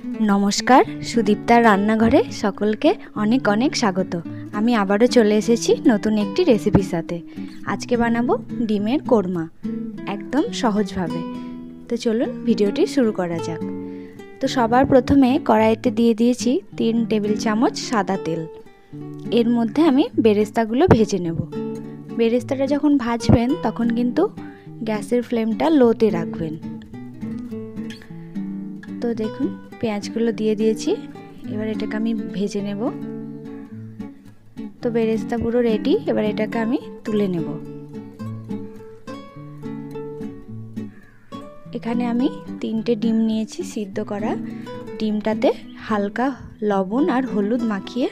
নমস্কার, সুদীপ্তার রান্নাঘরে সকলকে অনেক অনেক স্বাগত। আমি আবারও চলে এসেছি নতুন একটি রেসিপির সাথে। আজকে বানাবো ডিমের কোরমা, একদম সহজভাবে। তো চলুন ভিডিওটি শুরু করা যাক। তো সবার প্রথমে কড়াইতে দিয়ে দিয়েছি 3 টেবিল চামচ সাদা তেল। এর মধ্যে আমি বেরেস্তাগুলো ভেজে নেব। বেরেস্তাটা যখন ভাজবেন তখন কিন্তু গ্যাসের ফ্লেমটা লোতে রাখবেন। তো দেখুন পেঁয়াজগুলো দিয়ে দিয়েছি, এবার এটাকে আমি ভেজে নেব। তো বেরেস্তা পুরো রেডি, এবার এটাকে আমি তুলে নেব। এখানে আমি 3টে ডিম নিয়েছি সিদ্ধ করা। ডিমটাতে হালকা লবণ আর হলুদ মাখিয়ে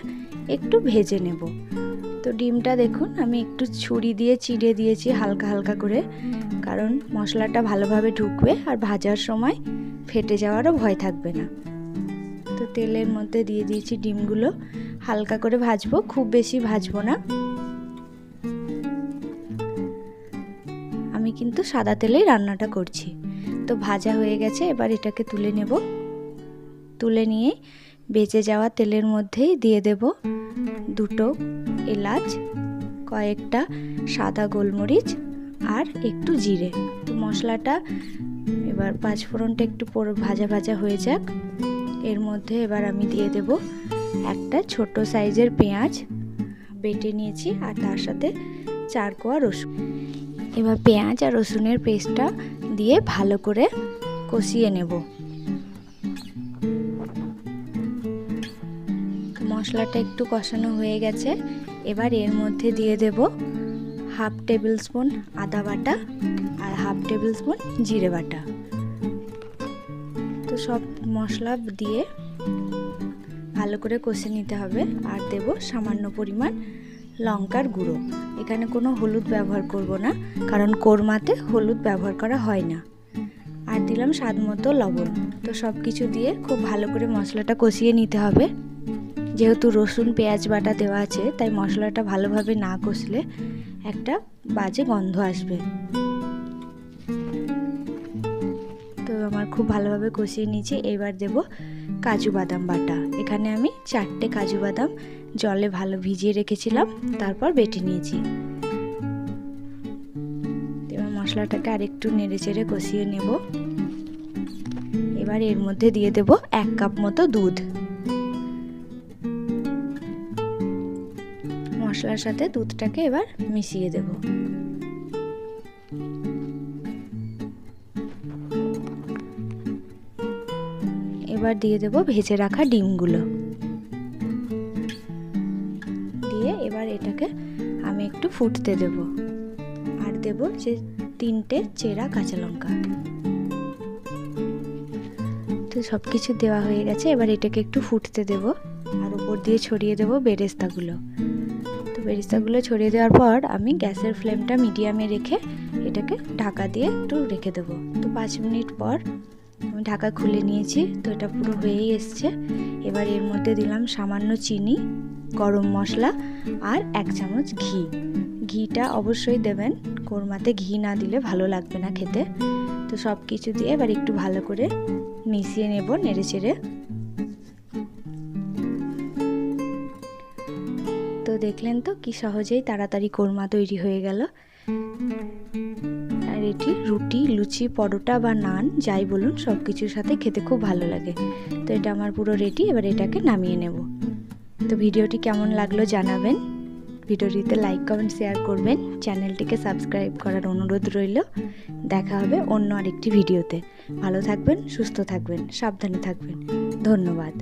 একটু ভেজে নেব। তো ডিমটা দেখুন আমি একটু ছুরি দিয়ে চিড়ে দিয়েছি হালকা হালকা করে, কারণ মশলাটা ভালোভাবে ঢুকবে আর ভাজার সময় ফেটে যাওয়ারও ভয় থাকবে না। তো তেলের মধ্যে দিয়ে দিয়েছি ডিমগুলো, হালকা করে ভাজবো, খুব বেশি ভাজবো না। আমি কিন্তু সাদা তেলেই রান্নাটা করছি। তো ভাজা হয়ে গেছে, এবার এটাকে তুলে নেব। তুলে নিয়ে বেঁচে যাওয়া তেলের মধ্যেই দিয়ে দেব 2টো এলাচ, কয়েকটা সাদা গোলমরিচ আর একটু জিরে। তো মশলাটা এবার 5 ফোড়নটা একটু ভাজা ভাজা হয়ে যাক। এর মধ্যে এবার আমি দিয়ে দেব একটা ছোট সাইজের পেঁয়াজ বেটে নিয়েছি আর তার সাথে 4 কোয়া রসুন। এবার পেঁয়াজ আর রসুনের পেস্টটা দিয়ে ভালো করে কষিয়ে নেব। মশলাটা একটু কষানো হয়ে গেছে, এবার এর মধ্যে দিয়ে দেব 1/2 টেবিল স্পুন আদা বাটা আর 1/2 টেবিল স্পুন জিরে বাটা। তো সব মশলা দিয়ে ভালো করে কষে নিতে হবে। আর দেব সামান্য পরিমাণ লঙ্কার গুঁড়ো। এখানে কোনো হলুদ ব্যবহার করব না, কারণ কোরমাতে হলুদ ব্যবহার করা হয় না। আর দিলাম স্বাদ মতো লবণ। তো সব কিছু দিয়ে খুব ভালো করে মশলাটা কষিয়ে নিতে হবে। যেহেতু রসুন পেঁয়াজ বাটা দেওয়া আছে, তাই মশলাটা ভালোভাবে না কষলে একটা বাজে গন্ধ আসবে। তো আমার খুব ভালোভাবে কষিয়ে নিয়েছি। এবার দেব কাজু বাদাম বাটা। এখানে আমি 4টে কাজু বাদাম জলে ভালো ভিজিয়ে রেখেছিলাম, তারপর বেটে নিয়েছি। এবার মশলাটাকে আরেকটু নেড়ে চেড়ে কষিয়ে নেব। এবার এর মধ্যে দিয়ে দেব 1 কাপ মতো দুধ। মশলার সাথে দুধটাকে এবার মিশিয়ে দেব। এবার দিয়ে দেব ভেজে রাখা ডিমগুলো দিয়ে এবার এটাকে আমি একটু ফুটতে দেব। আর দেব যে 3টে চেরা কাঁচা লঙ্কা। তো সব কিছু দেওয়া হয়ে গেছে, এবার এটাকে একটু ফুটতে দেব। আর উপর দিয়ে ছড়িয়ে দেব বেরেস্তাগুলো। তো বেরেস্তাগুলো ছড়িয়ে দেওয়ার পর আমি গ্যাসের ফ্লেমটা মিডিয়ামে রেখে এটাকে ঢাকা দিয়ে একটু রেখে দেব। তো 5 মিনিট পর আমি ঢাকা খুলে নিয়েছি। তো এটা পুরো হয়েই এসছে। এবার এর মধ্যে দিলাম সামান্য চিনি, গরম মশলা আর 1 চামচ ঘি। ঘিটা অবশ্যই দেবেন, কোরমাতে ঘি না দিলে ভালো লাগবে না খেতে। তো সব কিছু দিয়ে এবার একটু ভালো করে মিশিয়ে নেব নেড়ে চেড়ে। তো দেখলেন তো কি সহজেই তাড়াতাড়ি কোরমা তৈরি হয়ে গেল। আর এটি রুটি, লুচি, পরোটা বা নান যাই বলুন সব কিছুর সাথে খেতে খুব ভালো লাগে। তো এটা আমার পুরো রেডি, এবার এটাকে নামিয়ে নেব। তো ভিডিওটি কেমন লাগলো জানাবেন। ভিডিওটিতে লাইক কমেন্ট শেয়ার করবেন। চ্যানেলটিকে সাবস্ক্রাইব করার অনুরোধ রইল। দেখা হবে অন্য আরেকটি ভিডিওতে। ভালো থাকবেন, সুস্থ থাকবেন, সাবধানে থাকবেন। ধন্যবাদ।